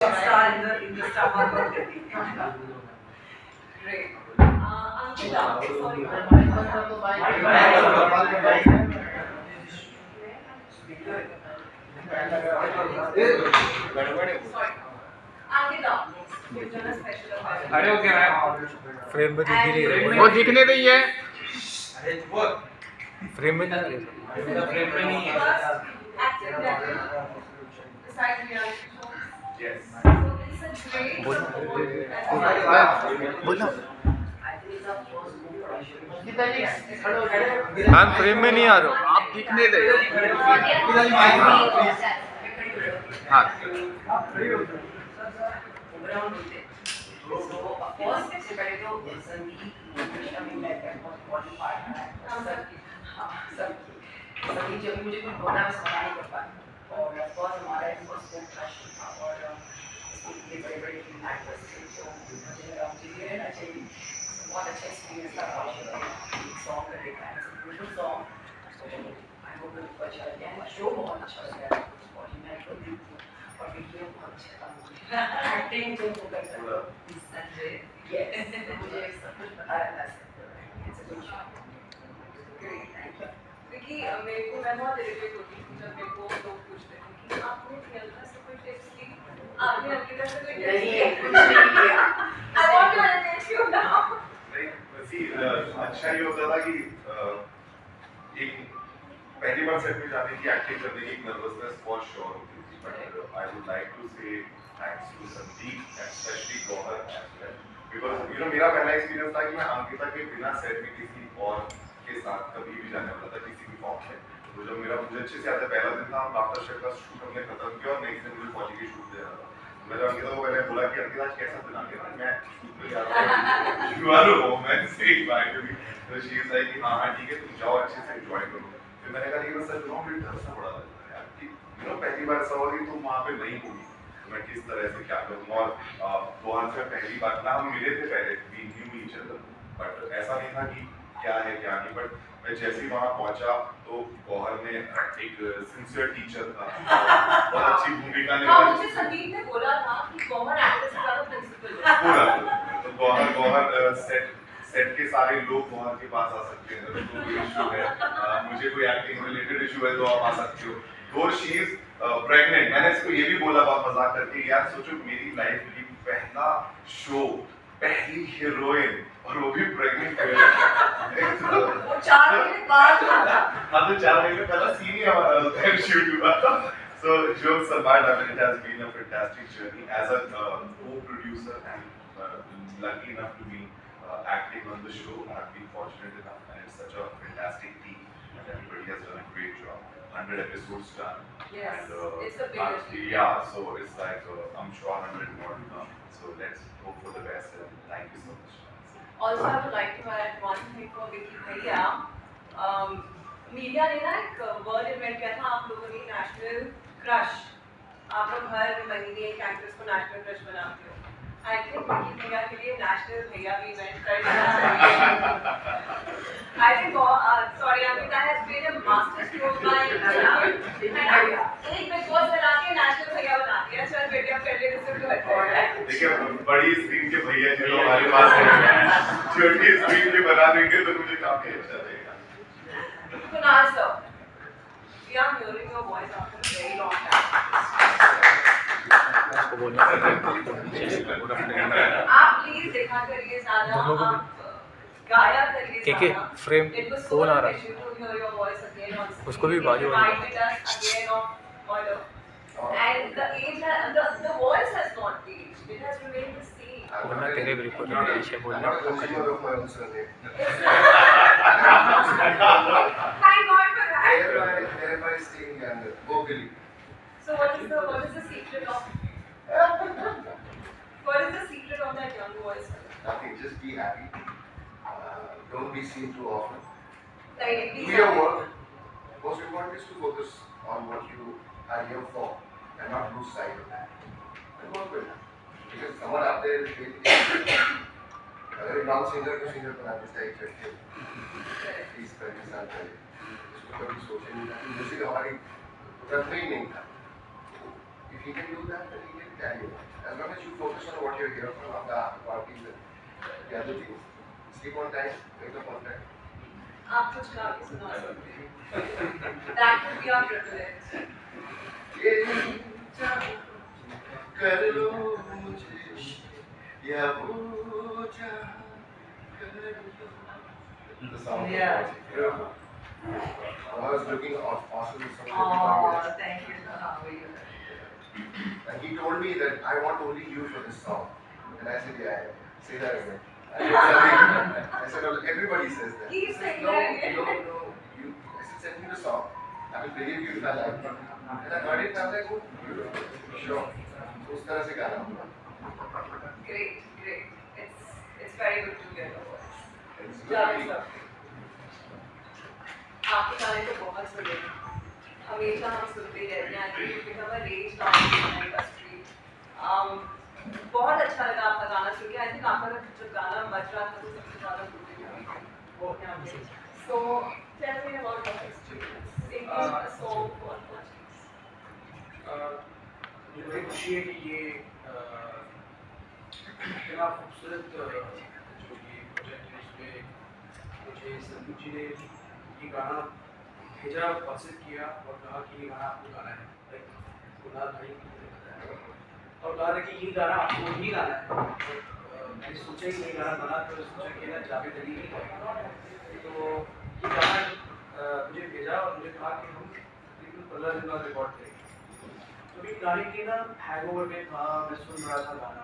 star in the stomach of the tea. Great. Ankita, sorry. Sorry. Ankita, you've done a special appearance. Frame में दिख ही नहीं रही वो दिखने रही है। फ्रेम में नहीं First acting level, besides reality shows. Yes. So it's a great बोलना मैम फ्रेम में नहीं आ रहा आप दिखने रहे हो। हाँ So of course, everybody knows Sangeet, I mean like that was important part. संगीत जब मुझे कुछ बोलना मैं समझ नहीं कर पाती और of course हमारा इनको स्कोप क्रश था और इसके बड़े-बड़े एक्टर्स थे जो मुझे लगा मुझे ये रहना चाहिए बहुत अच्छा एक्सपीरियंस था सॉन्ग करने का ब्यूटीफुल सॉन्ग आई होप आपको अच्छा लगा शो बहुत अच्छा लगा और मैं तो और वीडियो बहुत अच्छा था एक्टिंग जो वो करता है संजय यस मुझे सब कुछ पता रहता है it's a good show Great, thank you. क्योंकि मेरे को मैं बहुत इरिटेट होती थी जब मेरे को लोग पूछते थे कि आपने प्रियंका से कोई टिप्स ली आपने अंकिता से कोई टिप्स ली कुछ नहीं किया I want to understand you now अच्छा ये होता था कि एक पहली बार सेट में जाने की एक्टिंग करने की एक नर्वसनेस बहुत श्योर होती थी but I would like to say thanks to Sandeep specially Gauhar as well because मेरा पहला एक्सपीरियंस था कि मैं अंकिता के बिना सेट में किसी और के साथ कभी भी जाने वाला था किसी भी फॉर्म में तो जब मेरा मुझे अच्छे से याद है पहला दिन था हम आफ्टर शेफ का शूट हमने खत्म किया और नेक्स्ट दिन मुझे फौजी की शूट देना था मैं जब अंकिता को मैंने बोला कि अंकिता आज कैसा दिन आ गया मैं शूट में जा रहा हूँ यू आर होम मैं से एक बार तो शी इज लाइक कि हाँ ठीक है तुम जाओ अच्छे से एंजॉय करो फिर मैंने कहा लेकिन सच बताऊं मुझे डर सा बड़ा लग रहा है यार कि पहली बार ऐसा हुआ कि तुम वहाँ पे नहीं होगी मैं किस तरह से क्या करूँ और वहाँ से पहली बार ना हम मिले थे पहले we knew each other but ऐसा नहीं था कि क्या है क्या नहीं बट मैं जैसे ही वहाँ पहुँचा तो गौहर ने एक सिंसियर टीचर था बहुत अच्छी भूमिका हाँ निभाई मुझे संदीप ने बोला था कि गौहर एक्टर से ज़्यादा प्रिंसिपल है पूरा तो गौहर सेट के सारे लोग गौहर के पास आ सकते हैं अगर कोई इशू है मुझे कोई एक्टिंग रिलेटेड इशू है तो आप आ सकते हो और शी इज प्रेग्नेंट मैंने इसको ये भी बोला बहुत मजाक करके यार सोचो मेरी लाइफ की पहला शो पहली हीरोइन और वो भी प्रेग्नेंट है वो 4 महीने बाद हुआ था हाँ तो 4 महीने पहला सीन ही हमारा शूट हुआ था so jokes apart I mean it has been a fantastic journey as a co-producer and lucky enough to be acting on the show I've been fortunate enough and it's such a fantastic team and everybody has done a great job 100 episodes done Yes, and it's the biggest. yeah so it's like I'm sure 100 more to come so let's hope for the best and thank you so much Also, I would like to add one thing for Vicky भैया media ने ना एक word invent किया था आप लोगों ने national crush आप लोग हर महीने एक एक्ट्रेस को नेशनल क्रश बनाते हो आई थिंक विकी भैया के लिए नेशनल भैया भी इवेंट कर देना चाहिए I think sorry Amita has been a master stroke by एक बिग बॉस बना के नेशनल भैया बना दिया चल बेटे अब कर ले इससे तो देखिए बड़ी स्क्रीन के भैया जी लोग हमारे पास हैं छोटी स्क्रीन के बना देंगे तो मुझे काफी अच्छा लगेगा Kunal sir, we are hearing your voice after a very long time. उसको बोलना आप प्लीज देखा करिए ज़्यादा दोनों को आप गाया करिए के ज़्यादा frame It was so phone आ रहा है refreshing to hear your voice again on screen. उसको भी It बाजू वाली reminded us again of order. And the age the voice has not aged. It has remained the same. बोलना तेरे बिल्कुल ऐसे बोलना Thank God for that. Thereby staying younger, vocally. So what is the secret of that young voice? Nothing, just be happy. Don't be seen too often. Like, Do please your work. Most important is to focus on what you are here for and not lose sight of that. And work with that. Because someone out there is really अगर एक non singer को singer बनाते चाहिए करके please करके साथ करें इसको कभी सोचे नहीं था म्यूजिक हमारी रखना ही नहीं था if you can do that then you can carry focus on what you're here for, not the after parties and the other things. Sleep on time, wake up on time. आप कुछ गा के सुना सकते हैं। That would be our privilege. ये चाहो कर लो मुझे या वो चाह कर लो. The sound. Yeah. I was looking awesome. Oh, thank you. How are you? And he told me that I want only you for this song. And I said, yeah, say that again. I said, well, everybody says that. Keep He said, saying no, that again. no. I said, send me the song. I will believe you if I like it. And I heard it and I was like, oh, beautiful. Sure. So उस तरह से गाना हुआ. Great, great. It's very good to hear your voice. It's good to Javed be- साहब, आपके गाने तो बहुत सुने, हमेशा हम सुनते ही रहते हैं। I think you've become a rage now in the industry. बहुत अच्छा लगा आपका गाना सुन के। I think आपका जब गाना बज रहा था तो सबसे ज़्यादा सुनते थे। So tell me about your experience singing a song for Portuguese. मुझे बड़ी खुशी है कि ये इतना खूबसूरत जो ये प्रोजेक्ट है इसमें मुझे संदीप जी ने ये गाना भेजा, पसंद किया और कहा कि ये गाना आपको गाना है। गुलाब भाई और कहा था कि ये गाना आपको ही गाना है। मैंने सोचा कि ये गाना बना तो सोचा कि ना जावेद अली ही गाएगा। तो ये गाना मुझे भेजा और मुझे कहा कि हम तकरीबन 15 दिन बाद रिकॉर्ड करेंगे। तो ये गाने की ना हैंगओवर में था, मैं सुन रहा था गाना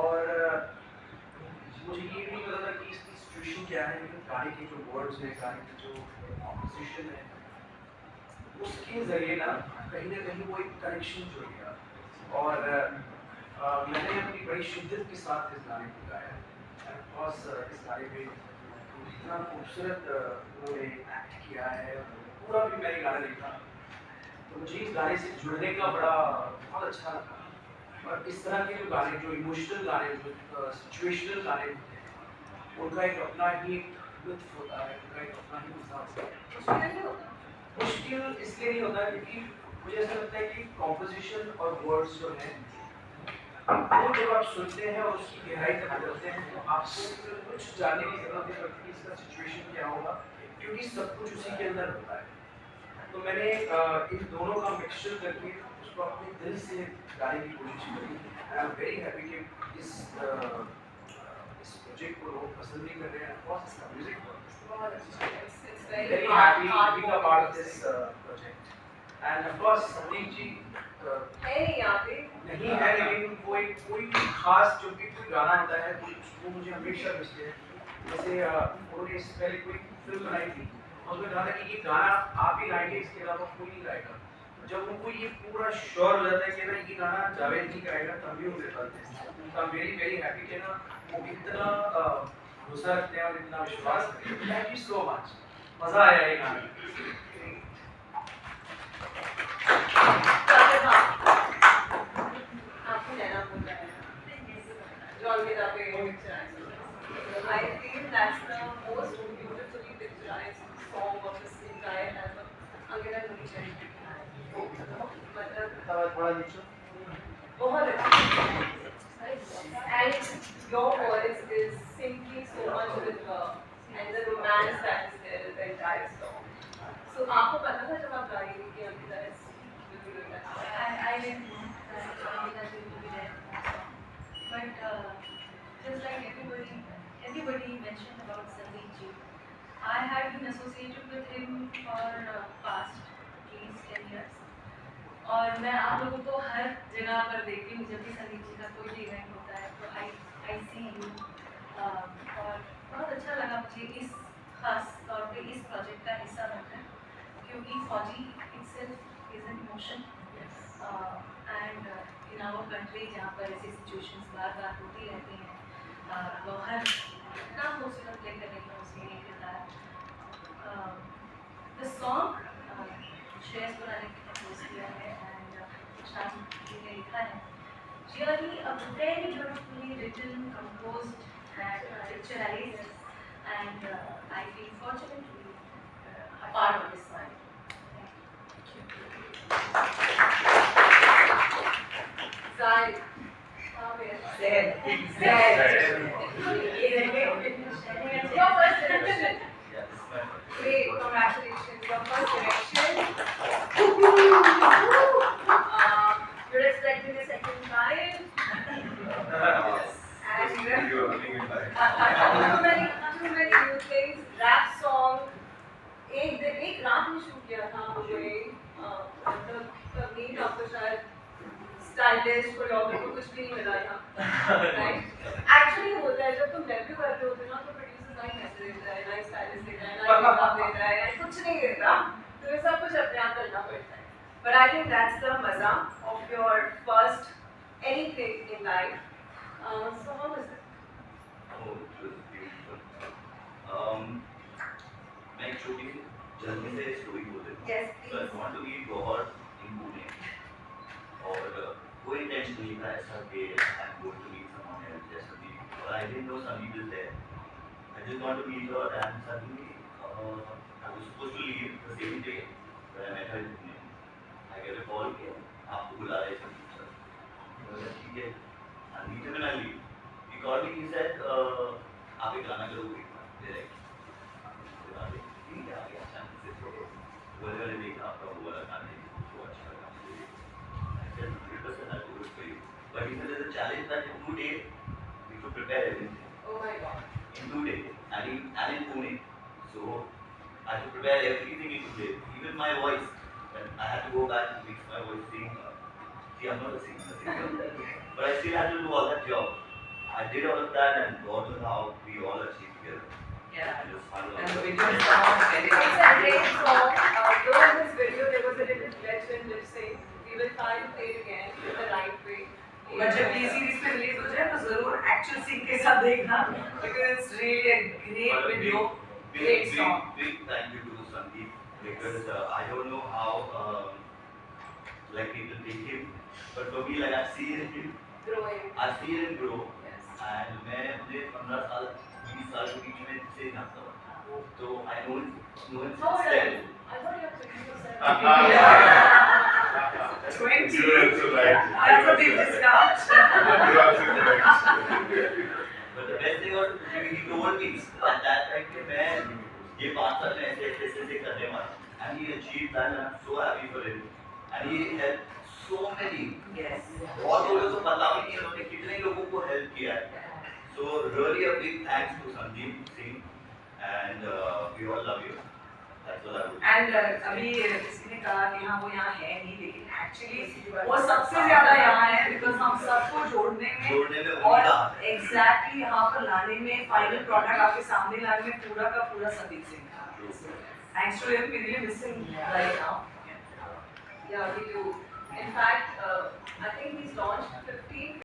और मुझे ये नहीं पता था कि इसकी सिचुएशन क्या है, लेकिन गाने के जो वर्ड्स हैं, गाने की जो कॉम्पोजिशन है, उसके ज़रिए ना कहीं वो एक कनेक्शन जुड़ गया और मैंने अपनी बड़ी शिद्दत के साथ इस गाने को गाया। एंड ऑफकोर्स इस गाने में इतना खूबसूरत उन्होंने एक्ट किया है, पूरा भी मैंने गाना लिखा तो मुझे इस गाने से जुड़ने का बहुत अच्छा लगा। और इस तरह के जो गाने, जो इमोशनल गाने, जो सिचुएशनल गाने होते हैं, उनका एक अपना ही लुत्फ होता है, उनका एक अपना ही मिजाज होता है। मुश्किल इसलिए नहीं होता क्योंकि मुझे ऐसा लगता है कि कॉम्पोजिशन और वर्ड्स जो हैं वो जब आप सुनते हैं और उसकी गहराई तक जाते हैं तो आपको कुछ जानने की जरूरत नहीं पड़ती कि इसका सिचुएशन क्या होगा, क्योंकि सब कुछ उसी के अंदर होता है। तो मैंने इन दोनों का मिक्सचर करके उसको अपने दिल से गाने की कोशिश करी। आई एम वेरी हैप्पी कि इस प्रोजेक्ट को लोग पसंद भी कर रहे हैं और इसका म्यूजिक बहुत अच्छा है। It's very very happy hard being a part of this project. And of course, Sandeep ji है नहीं यहाँ पे। नहीं है, लेकिन वो एक कोई खास जो भी कोई गाना होता है वो मुझे हमेशा मिलते हैं। जैसे उन्होंने इससे पहले कोई फिल्म बनाई थी और उसमें कहा था कि ये गाना आप ही गाएंगे, इसके अलावा कोई नहीं गाएगा। जब उनको ये पूरा श्योर हो जाता है कि ना ये गाना जावेद जी गाएगा तब भी उन्हें करते हैं। तो I am very very happy कि ना वो इतना भरोसा रखते हैं और इतना विश्वास रखते हैं। थैंक यू सो मच, मज़ा आया ये गाने में। आपको नैना बोल रहा है जॉन के दापे picturise. I feel that's the most beautifully picturized song of this entire album. Ankita नीचे मतलब थोड़ा नीचे बहुत अच्छा। And your voice is simply so much with her and the romance that is there in the entire song. So आपको पता था जब आप गा रही थी कि Ankita is will be doing that? I didn't know that Amita will be there. But just like everybody mentioned about Sandeep ji, I had been associated with him for past at least 10 years. और मैं आप लोगों को हर जगह पर देखती हूँ जब भी संदीप जी का कोई भी इवेंट होता है तो आई सी यू। और बहुत अच्छा लगा मुझे इस खास तौर पे इस प्रोजेक्ट का हिस्सा बनकर, क्योंकि फौजी itself is an emotion and in our country जहाँ पर ऐसी situations बार होती रहती हैं, वो हर इतना खूबसूरत प्ले करने का उसमें एक किरदार। The song श्रेयस पुराने ने कंपोज किया है and शाम जी ने लिखा है। Really a very beautifully written, composed and picturized, and I feel fortunate to be a part of this one. Zai, हाँ भैया your first direction great congratulations your first direction you're expecting a second time and You are running in life. too many new things rap song एक रात में shoot किया था हम लोगों ने मतलब तभी आपको शायद स्टाइलिस्ट कोरियोग्राफर कुछ भी नहीं मिला था राइट एक्चुअली होता है जब तुम डेब्यू करते होते ना तो प्रोड्यूसर नाइस मैसेज देता है नाइस स्टाइलिस्ट देता है नाइस मेकअप देता है कुछ नहीं देता तुम्हें सब कुछ अपने आप करना पड़ता है but I think that's the मजा of your first anything in life so how was it Oh, it was beautiful. मैं एक छोटी सी जल्दी से स्टोरी बोल देता हूँ। Yes, So I want to be God in Pune. और कोई टेंशन नहीं था ऐसा कि I'm going to meet someone else जैसा भी और I didn't know Sandeep is there. I just want to meet her and suddenly I was supposed to leave the same day when I met her in Pune. I get a call कि आपको बुला रहे हैं Sandeep sir. मैंने ठीक है I'll meet him and I'll leave. He called me, he said, आप एक गाना करोगे डायरेक्ट ठीक है आगे अचानक से तो बोले देखा आपका वो वाला गाना तो अच्छा लगा मुझे I said 100% I'll do it for you but he said there's a challenge that in 2 days we should prepare everything oh my god in 2 days and in Pune so I should prepare everything in 2 days even my voice and I had to go back and fix my voice sing see I'm not a singer but I still had to do all that job I did all of that and God knows how we all achieved together. Yeah. And it was fun. And the video sounds very It's a great song. Though in this video there was a little glitch in lip sync, we will try to play it again in the right way. But जब ये series पे release हो जाए तो जरूर actual scene के साथ देखना because it's really a great But a video, big, great big, song. big thank you to Sandeep because I don't know how like people take him, but for me like I've seen him grow. Yes. And मैं अपने 15 साल 20 साल के बीच में से जानता हूँ तो I know him How old are style. you? I thought you were 27. 20. You're also right. That's a big discount. You're absolutely right. But the best thing was he told me at that time कि मैं ये 5 साल में ऐसे करने वाला and he achieved that and I'm so happy for him and he helped so many Yes. बहुत लोगों को पता भी नहीं उन्होंने कितने लोगों को हेल्प किया है so really a big thanks to Sandeep Singh and we all love you that's all I would And अभी किसी ने कहा कि हाँ वो यहाँ है नहीं लेकिन एक्चुअली वो सबसे ज्यादा यहाँ है because हम सबको जोड़ने में जोड़ने में और उनका एग्जैक्टली यहाँ पर लाने में फाइनल प्रोडक्ट आपके सामने लाने में पूरा का पूरा संदीप सिंह था thanks to him we really miss him right now Yeah, we do. In fact, I think he's launched 15